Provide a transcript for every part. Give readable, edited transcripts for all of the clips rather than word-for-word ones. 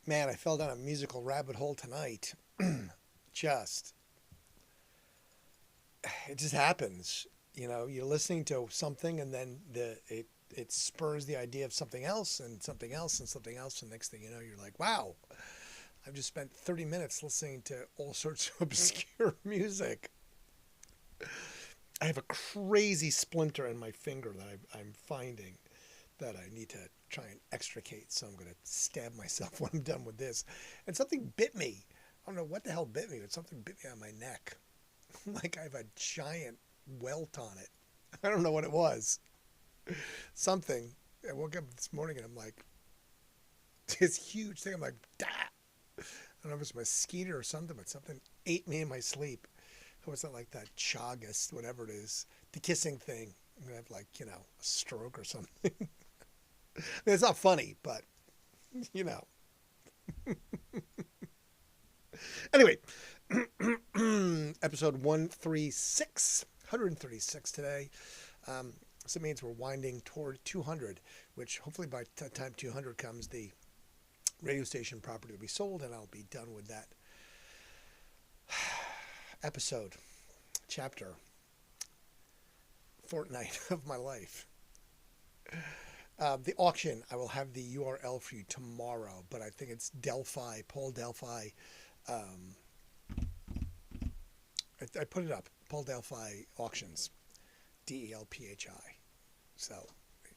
Man, I fell down a musical rabbit hole tonight. just, it just happens. You're listening to something, and then it spurs the idea of something else, and something else, and something else. And next thing you know, you're like, wow, I've just spent 30 minutes listening to all sorts of obscure music. I have a crazy splinter in my finger that I'm finding that I need to try and extricate. So I'm going to stab myself when I'm done with this. And something bit me. I don't know what the hell bit me, but something bit me on my neck. Like I have a giant welt on it. I don't know what it was. Something. I woke up this morning and I'm like, this huge thing. I'm like, "Dah!" I don't know if it's a mosquito or something, but something ate me in my sleep. It wasn't like that chagas, whatever it is, the kissing thing. I'm going to have a stroke or something. I mean, it's not funny, but, you know. Anyway, episode 136 today. So it means we're winding toward 200, which hopefully by the time 200 comes, the radio station property will be sold, and I'll be done with that episode, chapter, fortnight of my life. The auction, I will have the URL for you tomorrow, but I think it's Delphi, Paul Delphi. I put it up, Paul Delphi Auctions, Delphi. So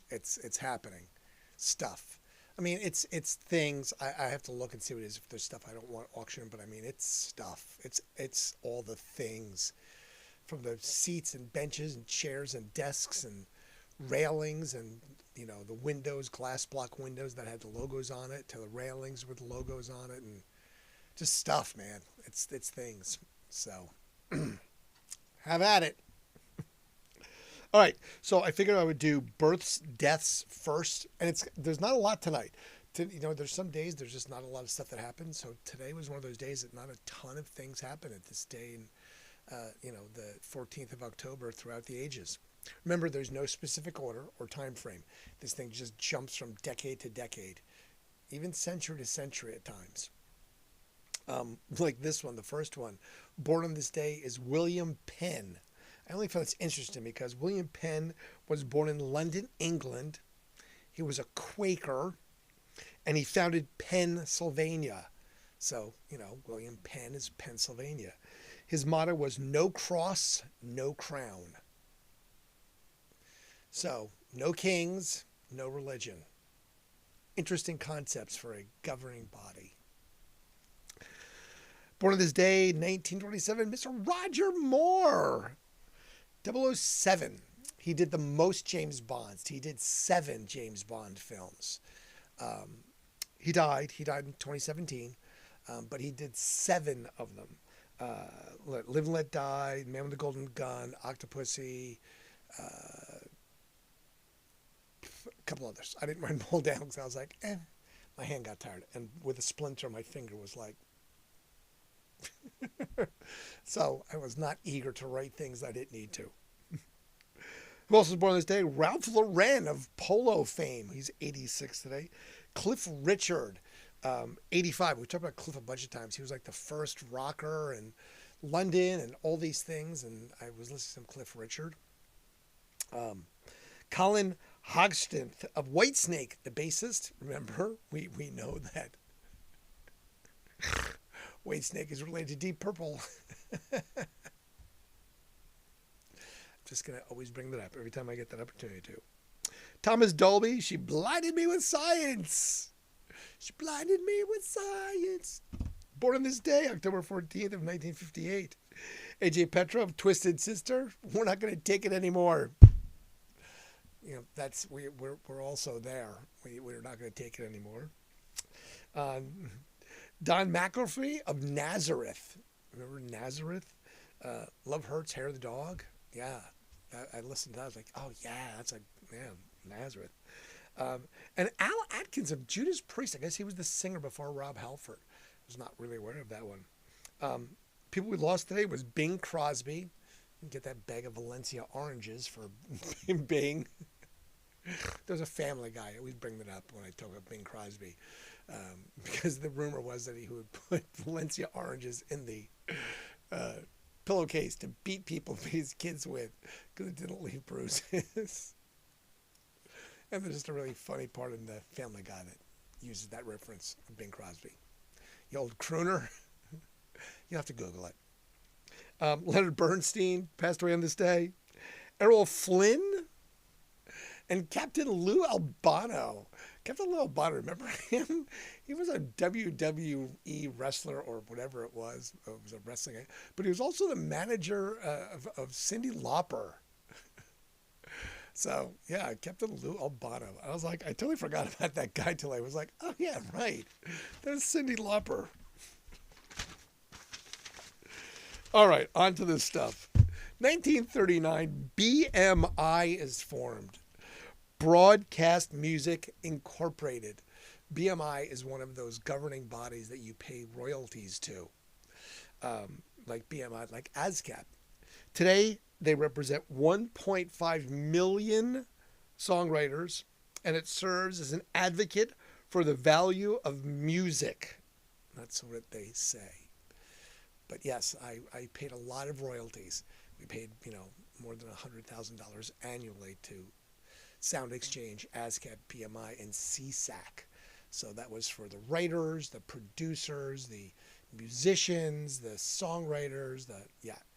it's happening. Stuff. I mean, it's things. I have to look and see what it is. If there's stuff I don't want auction, but I mean, it's stuff. It's all the things, from the seats and benches and chairs and desks and railings and the windows, glass block windows that had the logos on it, to the railings with logos on it, and just stuff, man. It's things. So have at it. All right, so I figured I would do births, deaths first, and there's not a lot tonight. There's some days there's just not a lot of stuff that happens. So today was one of those days that not a ton of things happen at this day, in the 14th of October throughout the ages. Remember, there's no specific order or time frame. This thing just jumps from decade to decade, even century to century at times. Like this one, the first one, born on this day is William Penn. I only found this interesting because William Penn was born in London, England. He was a Quaker, and he founded Pennsylvania. So, William Penn is Pennsylvania. His motto was "No cross, no crown." So, no kings, no religion. Interesting concepts for a governing body. Born on this day, 1927, Mr. Roger Moore. 007. He did the most James Bonds. He did 7 James Bond films. He died. He died in 2017, but he did 7 of them. Live and Let Die, Man with the Golden Gun, Octopussy, a couple others. I didn't write them all down because I was like, my hand got tired. And with a splinter, my finger was like, so I was not eager to write things I didn't need to. Who else was born this day? Ralph Lauren of polo fame. He's 86 today. Cliff Richard, 85. We talked about Cliff a bunch of times. He was like the first rocker in London and all these things. And I was listening to Cliff Richard. Colin Hogston of Whitesnake, the bassist. Remember, we know that Whitesnake is related to Deep Purple. I'm just going to always bring that up every time I get that opportunity to. Thomas Dolby, she blinded me with science. She blinded me with science. Born on this day, October 14th of 1958. AJ Petrov, Twisted Sister. We're not going to take it anymore. We're also there. We're not going to take it anymore. Don McElfee of Nazareth. Remember Nazareth? Love Hurts, Hair of the Dog. Yeah, I listened to that. I was like, oh yeah, Nazareth. And Al Atkins of Judas Priest. I guess he was the singer before Rob Halford. I was not really aware of that one. People we lost today was Bing Crosby. You can get that bag of Valencia oranges for Bing. There's a Family Guy. I always bring that up when I talk about Bing Crosby. because the rumor was that he would put Valencia oranges in the uh, pillowcase to beat people, beat his kids with, because it didn't leave bruises. And there's just a really funny part in the Family Guy that uses that reference of Bing Crosby. The old crooner. You have to Google it. Leonard Bernstein passed away on this day. Errol Flynn and Captain Lou Albano. Captain Lou Albano, remember him? He was a WWE wrestler or whatever it was. It was a wrestling, but he was also the manager of Cyndi Lauper. So yeah, Captain Lou Albano. I was like, I totally forgot about that guy till I was like, oh yeah, right. There's Cyndi Lauper. All right, on to this stuff. 1939, BMI is formed. Broadcast Music Incorporated. BMI is one of those governing bodies that you pay royalties to, like BMI, like ASCAP. Today, they represent 1.5 million songwriters, and it serves as an advocate for the value of music. That's what they say. But yes, I paid a lot of royalties. We paid, more than $100,000 annually to Sound Exchange, ASCAP, BMI, and CSAC. So that was for the writers, the producers, the musicians, the songwriters,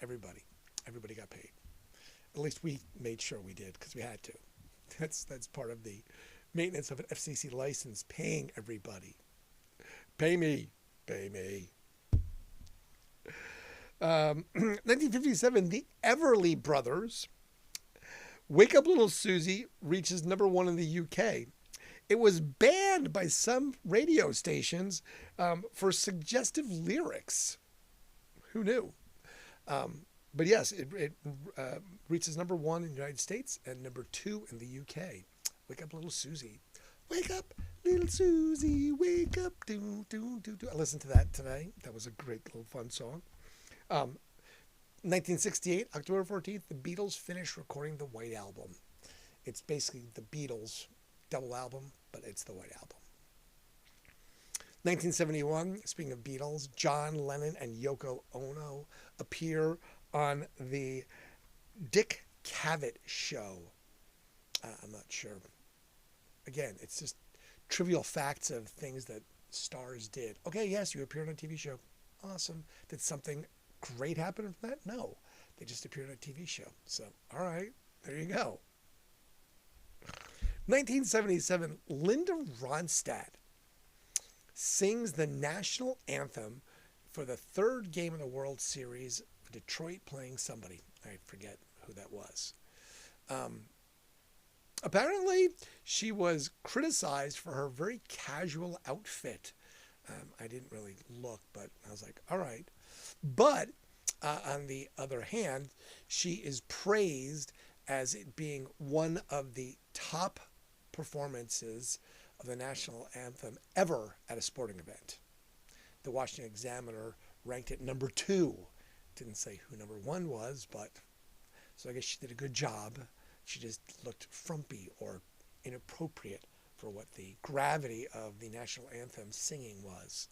everybody. Everybody got paid. At least we made sure we did because we had to. That's part of the maintenance of an FCC license, paying everybody. Pay me. Pay me. 1957, the Everly Brothers, Wake Up Little Susie, reaches #1 in the UK. It was banned by some radio stations for suggestive lyrics. Who knew? But yes, it reaches #1 in the United States and #2 in the UK. Wake Up Little Susie. Wake up, little Susie, wake up, do, do, do, do. I listened to that today. That was a great little fun song. 1968, October 14th, the Beatles finished recording the White Album. It's basically the Beatles' double album, but it's the White Album. 1971, speaking of Beatles, John Lennon and Yoko Ono appear on the Dick Cavett Show. I'm not sure. Again, it's just trivial facts of things that stars did. Okay, yes, you appeared on a TV show. Awesome. Did something great happen from that? No. They just appeared on a TV show. So, all right, there you go. 1977, Linda Ronstadt sings the national anthem for the third game of the World Series, Detroit playing somebody. I forget who that was. Apparently, she was criticized for her very casual outfit. I didn't really look, but I was like, all right. But on the other hand, she is praised as it being one of the top performances of the national anthem ever at a sporting event. The Washington Examiner ranked it #2. Didn't say who #1 was, but so I guess she did a good job. She just looked frumpy or inappropriate for what the gravity of the national anthem singing was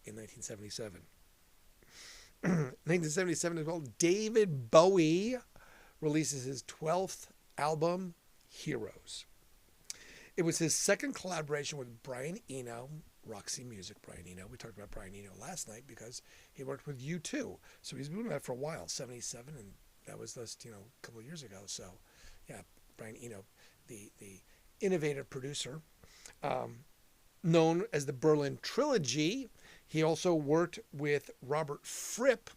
in 1977. 1977 as well, David Bowie releases his 12th album, Heroes. It was his second collaboration with Brian Eno, Roxy Music, Brian Eno. We talked about Brian Eno last night because he worked with U2. So he's been doing that for a while, 77, and that was just, a couple of years ago. So, yeah, Brian Eno, the innovative producer, known as the Berlin Trilogy. He also worked with Robert Fripp.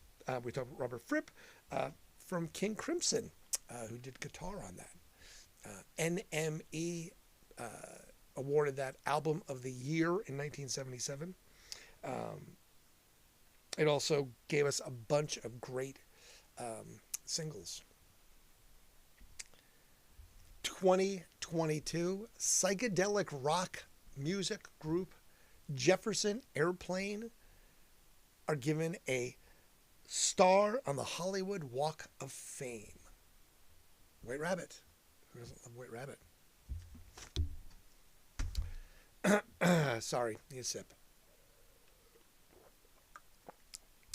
We talked about Robert Fripp from King Crimson, who did guitar on that. NME awarded that Album of the Year in 1977. It also gave us a bunch of great singles. 2022, psychedelic rock music group Jefferson Airplane are given a star on the Hollywood Walk of Fame. White Rabbit. Who doesn't love White Rabbit? Sorry, need a sip.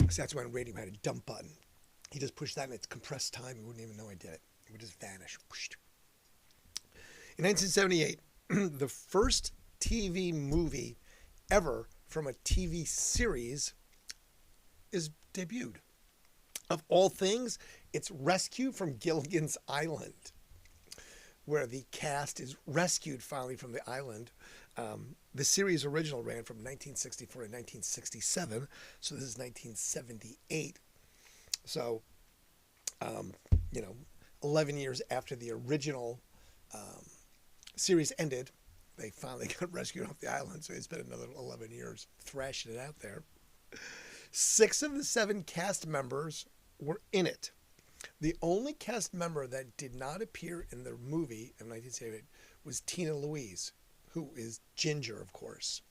So that's when radio had a dump button. He just pushed that and it's compressed time. He wouldn't even know I did it. It would just vanish. In 1978, the first TV movie ever from a TV series is debuted. Of all things, it's Rescue from Gilligan's Island, where the cast is rescued finally from the island. The series original ran from 1964 to 1967, so this is 1978. So, 11 years after the original series ended, they finally got rescued off the island, so it's been another 11 years thrashing it out there. 6 of the 7 cast members were in it. The only cast member that did not appear in the movie of 1978 was Tina Louise, who is Ginger, of course.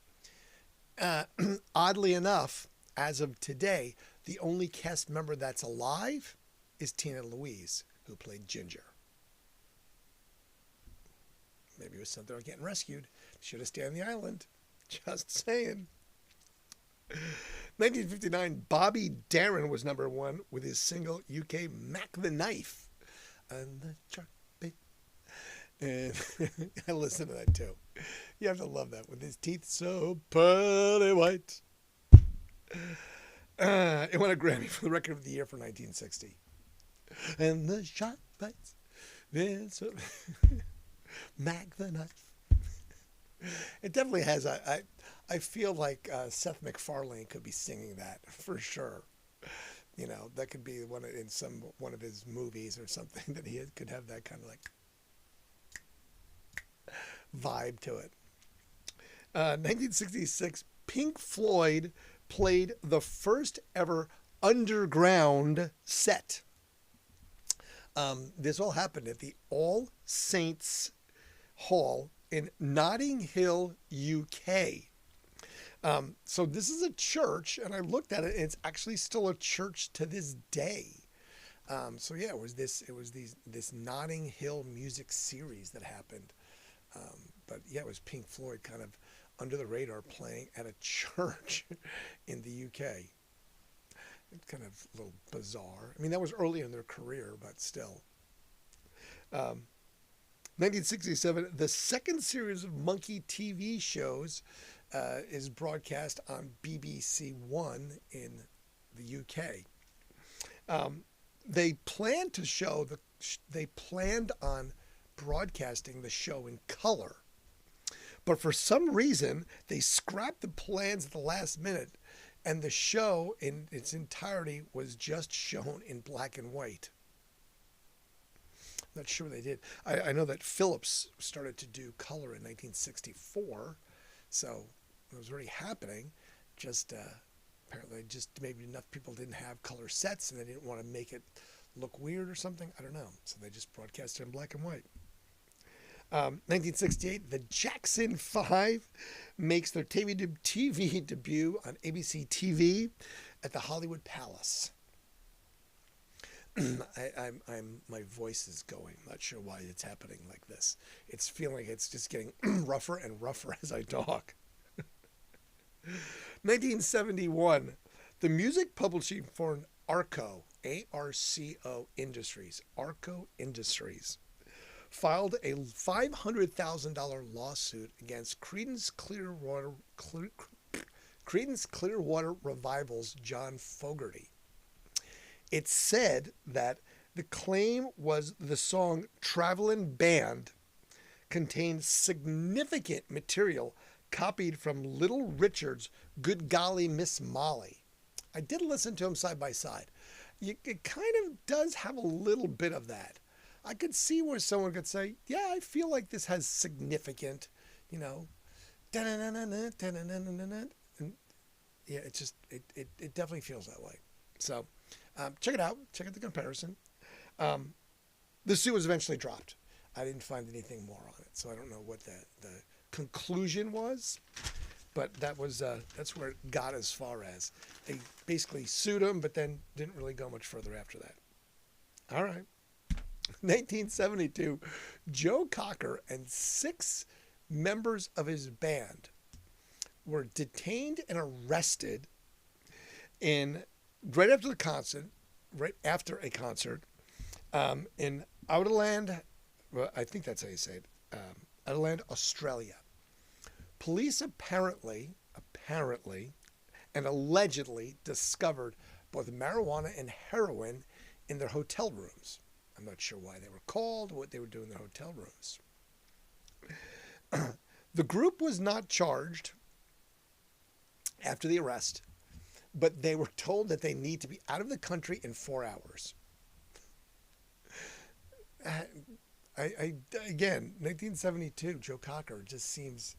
Oddly enough, as of today, the only cast member that's alive is Tina Louise, who played Ginger. Maybe it was something about getting rescued. Should have stayed on the island. Just saying. 1959, Bobby Darin was number 1 with his single UK Mac the Knife. And the truck beat. And I listen to that too. You have to love that. With his teeth so pearly white. It won a Grammy for the record of the year for 1960. And the shot bites. Mac the Knife. It definitely has. I feel like Seth MacFarlane could be singing that for sure. That could be one of his movies or something that he could have that kind of like vibe to it. 1966, Pink Floyd played the first ever underground set. This all happened at the All Saints Hall in Notting Hill, UK. So this is a church, and I looked at it, and it's actually still a church to this day. It was this Notting Hill music series that happened. It was Pink Floyd kind of under the radar playing at a church in the UK. It's kind of a little bizarre. I mean, that was early in their career, but still. 1967, the second series of Monkey TV shows is broadcast on BBC One in the UK. They planned on broadcasting the show in color, but for some reason they scrapped the plans at the last minute, and the show in its entirety was just shown in black and white. Not sure they did. I know that Philips started to do color in 1964, so it was already happening. Just apparently, just maybe enough people didn't have color sets, and they didn't want to make it look weird or something. I don't know. So they just broadcast it in black and white. 1968, the Jackson 5 makes their TV debut on ABC TV at the Hollywood Palace. My voice is going. I'm not sure why it's happening like this. It's feeling it's just getting rougher and rougher as I talk. 1971, the music publishing firm Arco, A-R-C-O Industries, Arco Industries, filed a $500,000 lawsuit against Creedence Clearwater Revival's John Fogerty. It said that the claim was the song Travelin' Band contained significant material copied from Little Richard's Good Golly Miss Molly. I did listen to them side by side. It kind of does have a little bit of that. I could see where someone could say, yeah, I feel like this has significant, and yeah, it definitely feels that way. So check it out. Check out the comparison. The suit was eventually dropped. I didn't find anything more on it, so I don't know what the conclusion was. But that's where it got as far as. They basically sued him, but then didn't really go much further after that. All right. 1972, Joe Cocker and 6 members of his band were detained and arrested in right after the concert, right after a concert in Outerland. Well, I think that's how you say it. Outerland, Australia. Police apparently, and allegedly discovered both marijuana and heroin in their hotel rooms. I'm not sure why they were called, what they were doing in their hotel rooms. The group was not charged after the arrest, but they were told that they need to be out of the country in 4 hours. Again, 1972, Joe Cocker just seems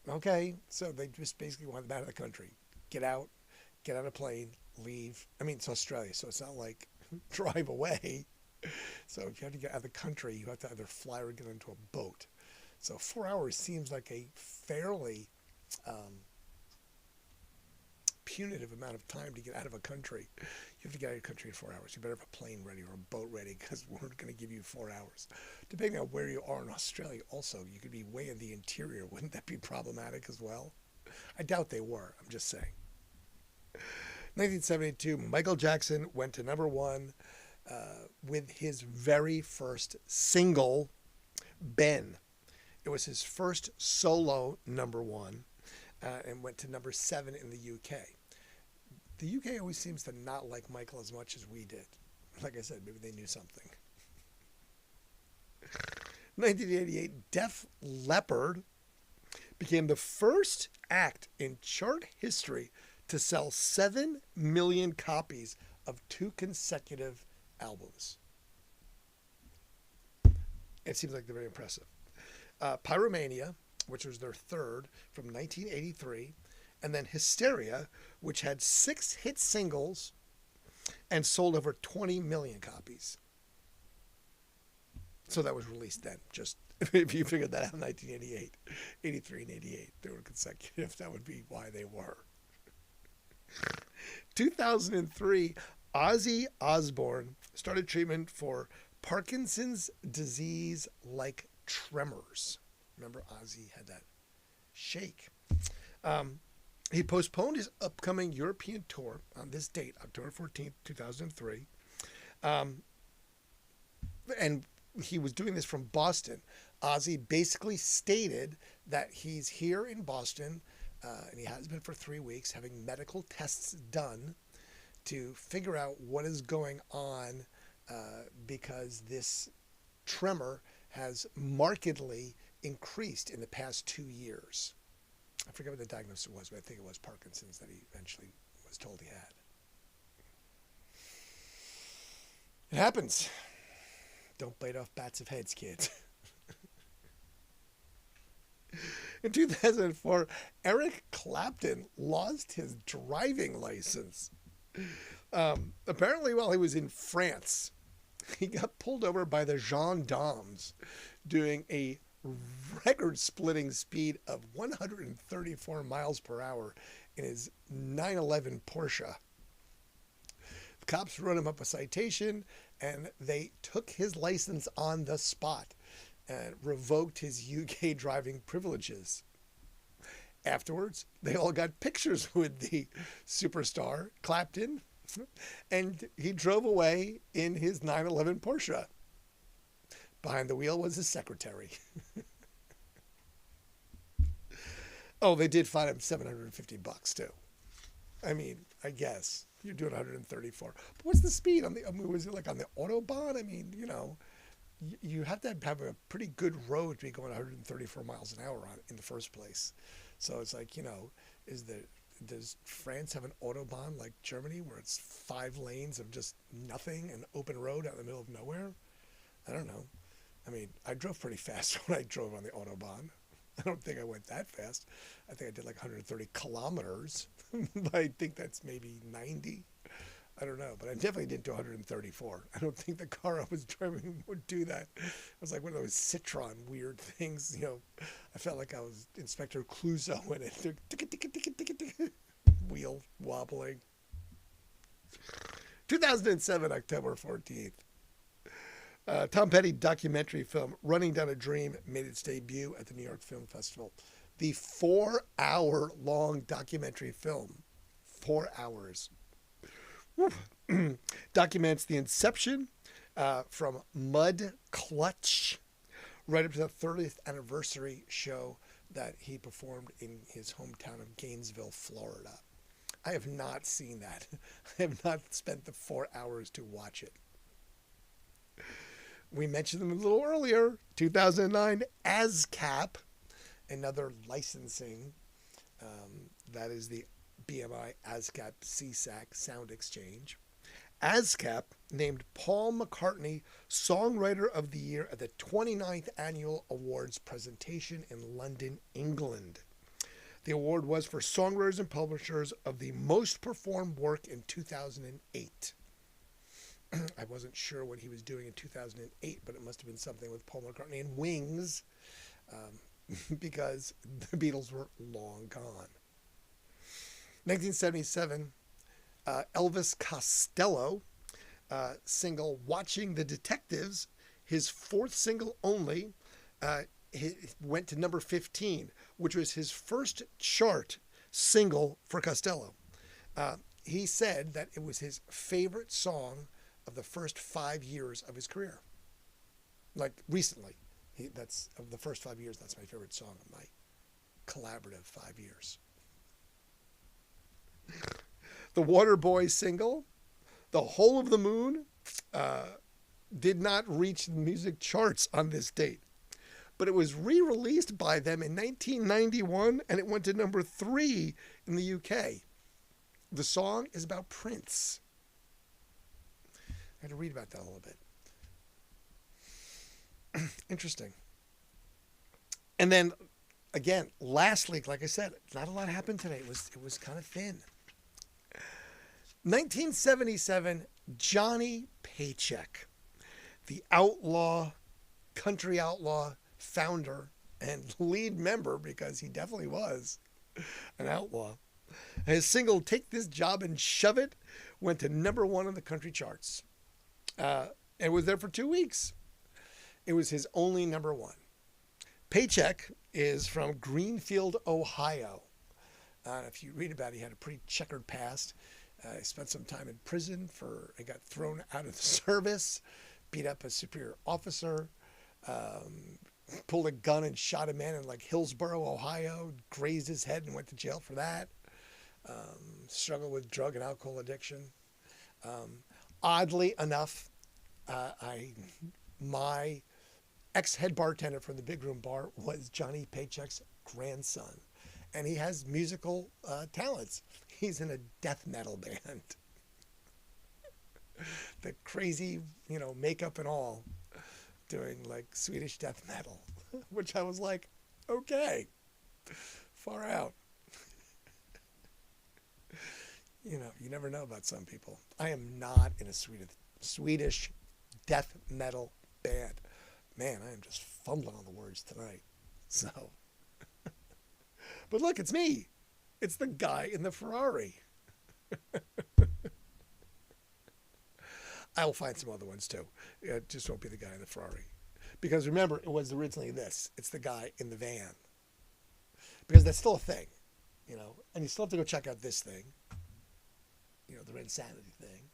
okay. So they just basically want them out of the country. Get out a plane, leave. I mean, it's Australia, so it's not like drive away. So if you have to get out of the country, you have to either fly or get into a boat. So 4 hours seems like a fairly punitive amount of time to get out of a country. You have to get out of your country in 4 hours. You better have a plane ready or a boat ready because we're going to give you 4 hours. Depending on where you are in Australia, also, you could be way in the interior. Wouldn't that be problematic as well? I doubt they were. I'm just saying. 1972, Michael Jackson went to number one with his very first single, Ben. It was his first solo number one and went to number 7 in the UK. The UK always seems to not like Michael as much as we did. Like I said, maybe they knew something. 1988, Def Leppard became the first act in chart history to sell 7 million copies of 2 consecutive albums. It seems like they're very impressive. Pyromania, which was their third from 1983, and then Hysteria, which had 6 hit singles and sold over 20 million copies. So that was released then. Just if you figured that out in 1988, 83 and 88, they were consecutive. That would be why they were. 2003, Ozzy Osbourne started treatment for Parkinson's disease-like tremors. Remember, Ozzy had that shake. He postponed his upcoming European tour on this date, October 14th, 2003. And he was doing this from Boston. Ozzy basically stated that he's here in Boston, and he has been for 3 weeks, having medical tests done to figure out what is going on because this tremor has markedly increased in the past 2 years. I forget what the diagnosis was, but I think it was Parkinson's that he eventually was told he had. It happens. Don't bite off bats of heads, kids. In 2004, Eric Clapton lost his driving license. Apparently, while he was in France, he got pulled over by the gendarmes doing a record-splitting speed of 134 miles per hour in his 911 Porsche. The cops wrote him up a citation, and they took his license on the spot and revoked his UK driving privileges. Afterwards, they all got pictures with the superstar, Clapton, and he drove away in his 911 Porsche. Behind the wheel was his secretary. Oh, they did fine him $750 too. I mean, I guess you're doing 134. But what's the speed on the? I mean, was it like on the autobahn? I mean, you know, you have to have a pretty good road to be going 134 miles an hour on in the first place. So it's like, you know, does France have an autobahn like Germany where it's 5 lanes of just nothing and open road out in the middle of nowhere? I don't know. I mean, I drove pretty fast when I drove on the Autobahn. I don't think I went that fast. I think I did like 130 kilometers. But I think that's maybe 90. I don't know. But I definitely didn't do 134. I don't think the car I was driving would do that. It was like one of those Citroen weird things. You know, I felt like I was Inspector Clouseau in it. Wheel wobbling. 2007, October 14th. Tom Petty documentary film Running Down a Dream made its debut at the New York Film Festival. The 4 hour long documentary film, 4 hours, documents the inception from Mud Clutch right up to the 30th anniversary show that he performed in his hometown of Gainesville, Florida. I have not seen that. I have not spent the 4 hours to watch it. We mentioned them a little earlier. 2009, ASCAP, another licensing. That is the BMI ASCAP CSAC Sound Exchange. ASCAP named Paul McCartney Songwriter of the Year at the 29th Annual Awards presentation in London, England. The award was for songwriters and publishers of the most performed work in 2008. I wasn't sure what he was doing in 2008, but it must have been something with Paul McCartney and Wings, because the Beatles were long gone. 1977, Elvis Costello single Watching the Detectives, his fourth single only, went to number 15, which was his first chart single for Costello. He said that it was his favorite song of the first 5 years of his career. Like recently, that's of the first 5 years. That's my favorite song of my collaborative 5 years. The Waterboy single, "The Whole of the Moon," did not reach the music charts on this date, but it was re-released by them in 1991, and it went to number 3 in the UK. The song is about Prince. I had to read about that a little bit. Interesting. And then, again, lastly, like I said, not a lot happened today. It was kind of thin. 1977, Johnny Paycheck, the outlaw, country outlaw founder and lead member, because he definitely was an outlaw. His single "Take This Job and Shove It" went to number 1 on the country charts. And was there for 2 weeks. It was his only number 1. Paycheck is from Greenfield, Ohio. If you read about it, he had a pretty checkered past. He spent some time in prison he got thrown out of the service, beat up a superior officer, pulled a gun and shot a man in like Hillsboro, Ohio, grazed his head and went to jail for that. Struggled with drug and alcohol addiction. Oddly enough, my ex-head bartender from the Big Room Bar was Johnny Paycheck's grandson. And he has musical talents. He's in a death metal band. The crazy, makeup and all, doing like Swedish death metal, which I was like, okay, far out. You never know about some people. I am not in a Swedish death metal band. Man, I am just fumbling on the words tonight. So, but look, it's me. It's the guy in the Ferrari. I will find some other ones too. It just won't be the guy in the Ferrari. Because remember, it was originally this. It's the guy in the van. Because that's still a thing, And you still have to go check out this thing. The Randsanity thing.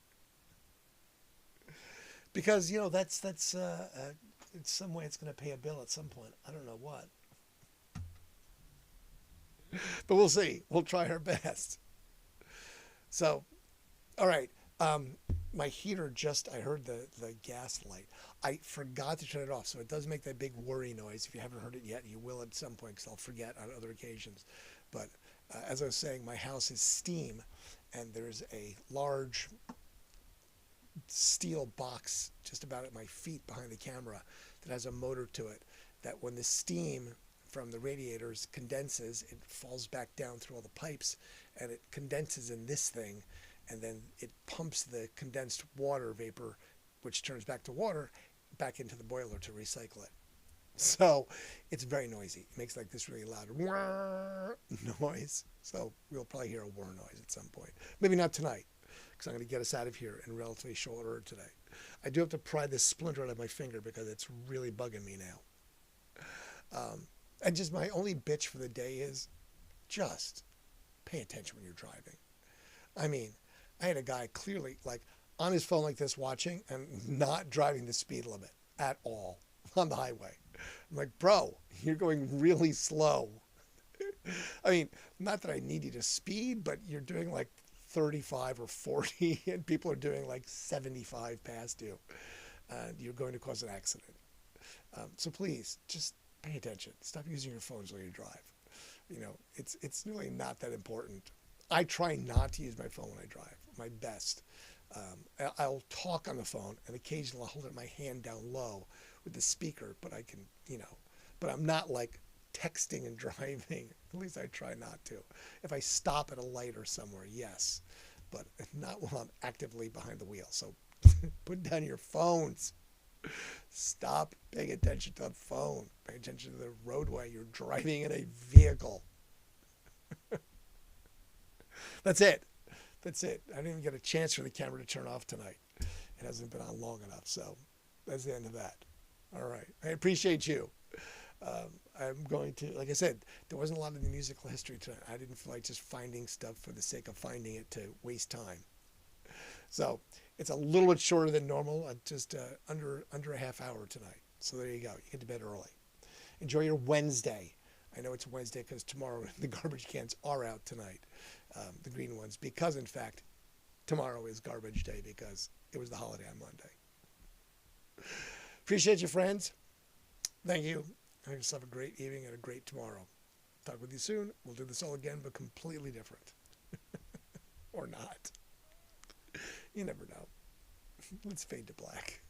Because, that's in some way it's going to pay a bill at some point. I don't know what. But we'll see. We'll try our best. So, all right. My heater I heard the gas light. I forgot to turn it off, so it does make that big whirring noise. If you haven't heard it yet, you will at some point, because I'll forget on other occasions. But as I was saying, my house is steam, and there's a large steel box just about at my feet behind the camera that has a motor to it, that when the steam from the radiators condenses, it falls back down through all the pipes, and it condenses in this thing, and then it pumps the condensed water vapor, which turns back to water, back into the boiler to recycle it. So it's very noisy. It makes like this really loud whir noise. So we'll probably hear a whir noise at some point. Maybe not tonight, because I'm going to get us out of here in relatively short order today. I do have to pry this splinter out of my finger because it's really bugging me now. And just my only bitch for the day is just pay attention when you're driving. I mean, I had a guy clearly like on his phone like this watching and not driving the speed limit at all on the highway. I'm like, bro, you're going really slow. I mean, not that I need you to speed, but you're doing like 35 or 40 and people are doing like 75 past you. And you're going to cause an accident. So please, just pay attention. Stop using your phones while you drive. You know, it's really not that important. I try not to use my phone when I drive, my best. I'll talk on the phone and occasionally I'll hold it my hand down low with the speaker, but I can, but I'm not like texting and driving. At least I try not to. If I stop at a light or somewhere, yes, but not while I'm actively behind the wheel. So put down your phones. Stop paying attention to the phone. Pay attention to the roadway. You're driving in a vehicle. That's it. That's it. I didn't even get a chance for the camera to turn off tonight. It hasn't been on long enough. So that's the end of that. All right. I appreciate you. I'm going to, like I said, there wasn't a lot of the musical history tonight. I didn't feel like just finding stuff for the sake of finding it to waste time. So it's a little bit shorter than normal, just under a half hour tonight. So there you go. You get to bed early. Enjoy your Wednesday. I know it's Wednesday because tomorrow the garbage cans are out tonight, the green ones, because in fact tomorrow is garbage day because it was the holiday on Monday. Appreciate you, friends. Thank you. Have yourself a great evening and a great tomorrow. Talk with you soon. We'll do this all again, but completely different. Or not. You never know. Let's fade to black.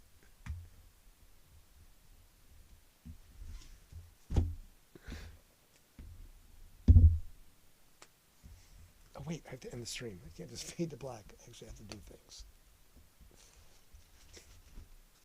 Oh, wait, I have to end the stream. I can't just fade to black. I actually have to do things.